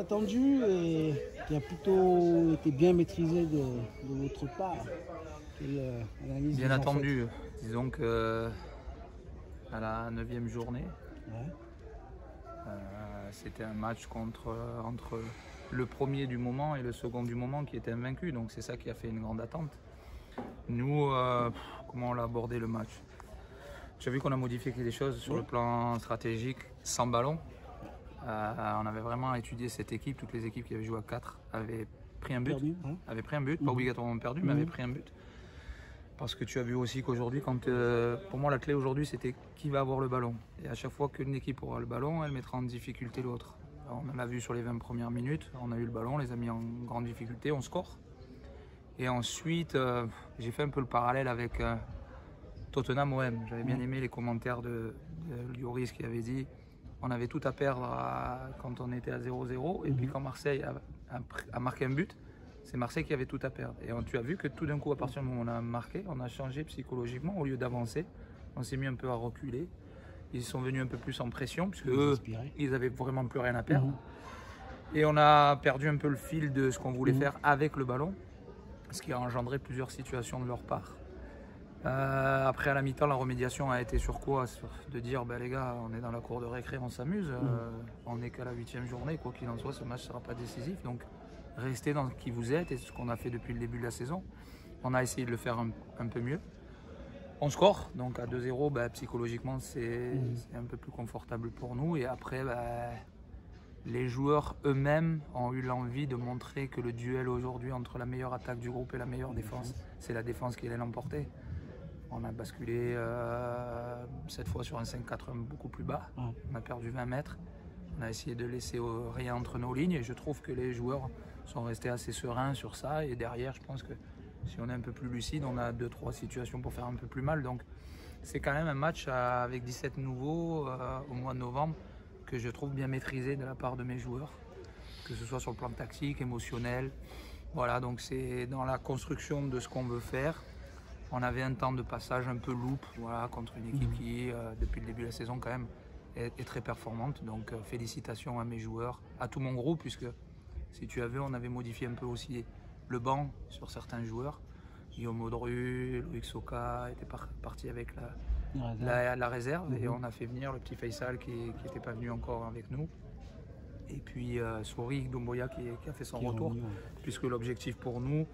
attendu et qui a plutôt été bien maîtrisé de votre part. Quelle analyse Bien vous en attendu. Disons que à la 9e journée, faites? c'était un match entre le premier du moment et le second du moment qui était invaincu. Donc c'est ça qui a fait une grande attente. Nous, comment on a abordé le match? Tu as vu qu'on a modifié des choses sur le plan stratégique sans ballon. On avait vraiment étudié cette équipe. Toutes les équipes qui avaient joué à 4 avaient pris un but. Avaient pris un but, pas obligatoirement perdu, mais avaient pris un but. Parce que tu as vu aussi qu'aujourd'hui, pour moi la clé aujourd'hui c'était qui va avoir le ballon. Et à chaque fois qu'une équipe aura le ballon, elle mettra en difficulté l'autre. On l'a vu sur les 20 premières minutes, on a eu le ballon, on les a mis en grande difficulté, on score. Et ensuite, j'ai fait un peu le parallèle avec Tottenham-OM. J'avais bien aimé les commentaires de Lloris qui avait dit on avait tout à perdre quand on était à 0-0 et puis quand Marseille a marqué un but, c'est Marseille qui avait tout à perdre. Et tu as vu que tout d'un coup, à partir du moment où on a marqué, on a changé psychologiquement. Au lieu d'avancer, on s'est mis un peu à reculer. Ils sont venus un peu plus en pression, puisque eux, ils n'avaient vraiment plus rien à perdre. Et on a perdu un peu le fil de ce qu'on voulait faire avec le ballon, ce qui a engendré plusieurs situations de leur part. Après, à la mi-temps, la remédiation a été sur quoi? De dire, les gars, on est dans la cour de récré, on s'amuse. On n'est qu'à la 8e journée. Quoi qu'il en soit, ce match ne sera pas décisif. Donc, restez dans qui vous êtes et ce qu'on a fait depuis le début de la saison. On a essayé de le faire un peu mieux. On score, donc à 2-0, psychologiquement, c'est un peu plus confortable pour nous. Et après, les joueurs eux-mêmes ont eu l'envie de montrer que le duel aujourd'hui entre la meilleure attaque du groupe et la meilleure défense, c'est la défense qui allait l'emporter. On a basculé cette fois sur un 5-4 beaucoup plus bas. On a perdu 20 mètres. On a essayé de laisser rien entre nos lignes et je trouve que les joueurs sont restés assez sereins sur ça. Et derrière, je pense que si on est un peu plus lucide, on a 2-3 situations pour faire un peu plus mal. Donc c'est quand même un match avec 17 nouveaux au mois de novembre que je trouve bien maîtrisé de la part de mes joueurs, que ce soit sur le plan tactique, émotionnel. Voilà, donc c'est dans la construction de ce qu'on veut faire. On avait un temps de passage un peu loupe, voilà, contre une équipe qui, depuis le début de la saison, quand même, est très performante. Donc félicitations à mes joueurs, à tout mon groupe, puisque si tu as vu, on avait modifié un peu aussi le banc sur certains joueurs. Guillaume Audru, Loïc Soka était parti avec la réserve et on a fait venir le petit Faisal qui n'était pas venu encore avec nous. Et puis Souris Domboya qui a fait son retour, puisque l'objectif pour nous,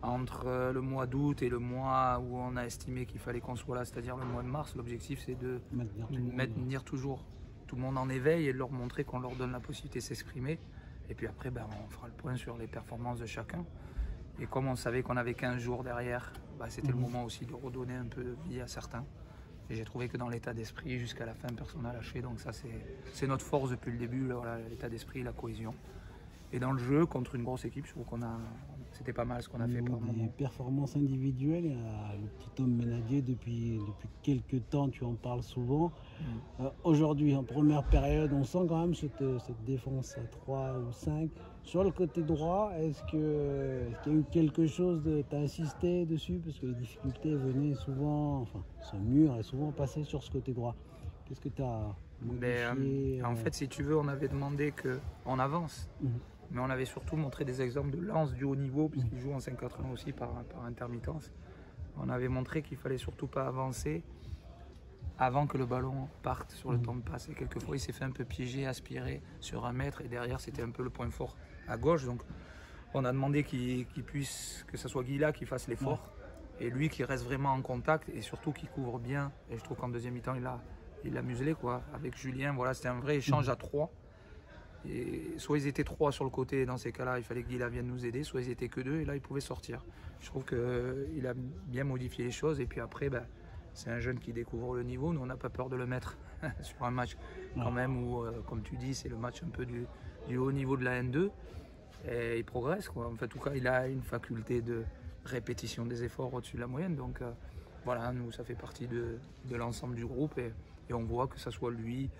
entre le mois d'août et le mois où on a estimé qu'il fallait qu'on soit là, c'est-à-dire le mois de mars, l'objectif c'est de maintenir toujours tout le monde en éveil et de leur montrer qu'on leur donne la possibilité de s'exprimer. Et puis après, on fera le point sur les performances de chacun. Et comme on savait qu'on avait 15 jours derrière, c'était le moment aussi de redonner un peu de vie à certains. Et j'ai trouvé que dans l'état d'esprit, jusqu'à la fin, personne n'a lâché. Donc ça, c'est notre force depuis le début, l'état d'esprit, la cohésion. Et dans le jeu, contre une grosse équipe, je trouve c'était pas mal ce qu'on a fait par moment. Les performances individuelles, le petit homme Ménadier, depuis quelques temps, tu en parles souvent. Aujourd'hui, en première période, on sent quand même cette défense à 3 ou 5. Sur le côté droit, est-ce qu'il y a eu quelque chose tu as insisté dessus? Parce que les difficultés venaient souvent, enfin, ce mur est souvent passé sur ce côté droit. Qu'est-ce que tu as modifié? En fait, si tu veux, on avait demandé qu'on avance. Mais on avait surtout montré des exemples de lance du haut niveau, puisqu'il joue en 5-4-1 aussi par intermittence. On avait montré qu'il ne fallait surtout pas avancer avant que le ballon parte sur le temps de passe. Et quelquefois, il s'est fait un peu piéger, aspirer sur 1 mètre. Et derrière, c'était un peu le point fort à gauche. Donc, on a demandé que ce soit Guilla qui fasse l'effort. Et lui qui reste vraiment en contact et surtout qui couvre bien. Et je trouve qu'en deuxième mi-temps, il a muselé, quoi. Avec Julien, voilà, c'était un vrai échange à 3. Et soit ils étaient 3 sur le côté, et dans ces cas-là, il fallait que Guilla vienne nous aider, soit ils étaient que 2, et là, ils pouvaient sortir. Je trouve qu'il a bien modifié les choses, et puis après, c'est un jeune qui découvre le niveau. Nous, on n'a pas peur de le mettre sur un match quand même où, comme tu dis, c'est le match un peu du haut niveau de la N2, et il progresse, quoi. En tout cas, il a une faculté de répétition des efforts au-dessus de la moyenne, donc voilà, nous, ça fait partie de l'ensemble du groupe, et on voit que ça soit lui,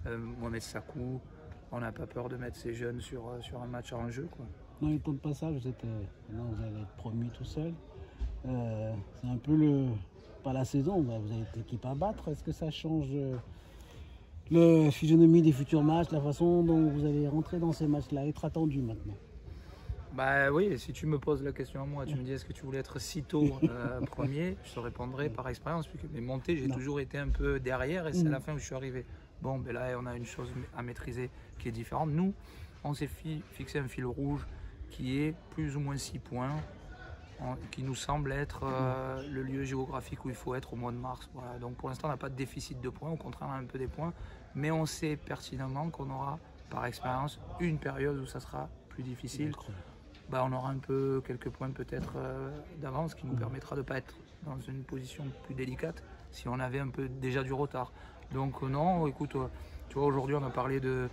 Mohamed Sakou. On n'a pas peur de mettre ces jeunes sur un match en jeu, quoi. Dans les temps de passage, maintenant vous allez être promu tout seul. C'est un peu pas la saison, vous avez l'équipe à battre. Est-ce que ça change la physionomie des futurs matchs, la façon dont vous allez rentrer dans ces matchs-là, être attendu maintenant? Bah oui, si tu me poses la question à moi, tu me dis est-ce que tu voulais être si tôt premier, je te répondrai par expérience, puisque mes montées, j'ai toujours été un peu derrière et c'est à la fin où je suis arrivé. Bon, ben là, on a une chose à maîtriser qui est différente. Nous, on s'est fixé un fil rouge qui est plus ou moins 6 points, qui nous semble être le lieu géographique où il faut être au mois de mars. Voilà. Donc pour l'instant, on n'a pas de déficit de points, au contraire, on a un peu des points, mais on sait pertinemment qu'on aura, par expérience, une période où ça sera plus difficile. Bah, on aura un peu quelques points peut-être d'avance qui nous permettra de ne pas être dans une position plus délicate si on avait un peu déjà du retard. Donc non, écoute, tu vois, aujourd'hui on a parlé de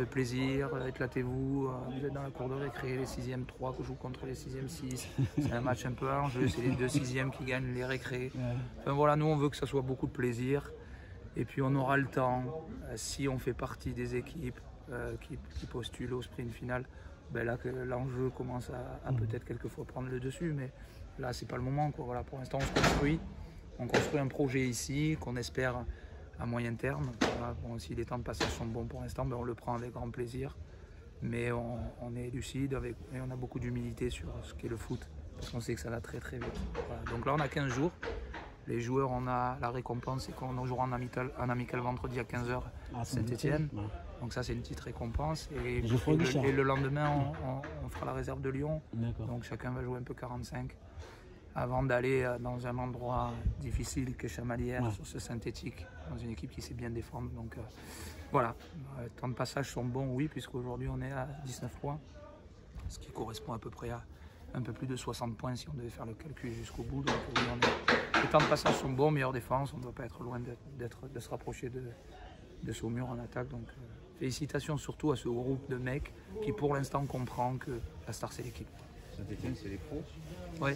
plaisir, éclatez-vous, vous êtes dans la cour de récré, les 6e 3 qui jouent contre les 6e 6, c'est un match un peu à enjeu, c'est les 2 6e qui gagnent les récrés. Enfin voilà, nous on veut que ça soit beaucoup de plaisir et puis on aura le temps, si on fait partie des équipes qui postulent au sprint final, ben là l'enjeu commence à peut-être quelquefois prendre le dessus, mais là c'est pas le moment, quoi. Voilà, pour l'instant on construit un projet ici qu'on espère à moyen terme. Voilà, bon, si les temps de passage sont bons pour l'instant, ben on le prend avec grand plaisir, mais on est lucide et on a beaucoup d'humilité sur ce qu'est le foot, parce qu'on sait que ça va très très vite. Voilà. Donc là on a 15 jours, les joueurs, on a la récompense, c'est qu'on jouera en amical vendredi à 15h à Saint-Etienne. Donc ça c'est une petite récompense et le lendemain on fera la réserve de Lyon. Donc chacun va jouer un peu 45 avant d'aller dans un endroit difficile que Chamalières, sur ce synthétique, dans une équipe qui sait bien défendre. Donc voilà, les temps de passage sont bons, oui, puisqu'aujourd'hui on est à 19 points, ce qui correspond à peu près à un peu plus de 60 points si on devait faire le calcul jusqu'au bout. Donc les temps de passage sont bons, meilleure défense, on ne doit pas être loin de se rapprocher de Saumur en attaque. Donc félicitations surtout à ce groupe de mecs qui pour l'instant comprend que la star c'est l'équipe. Saint-Etienne, c'est les pros? Ouais.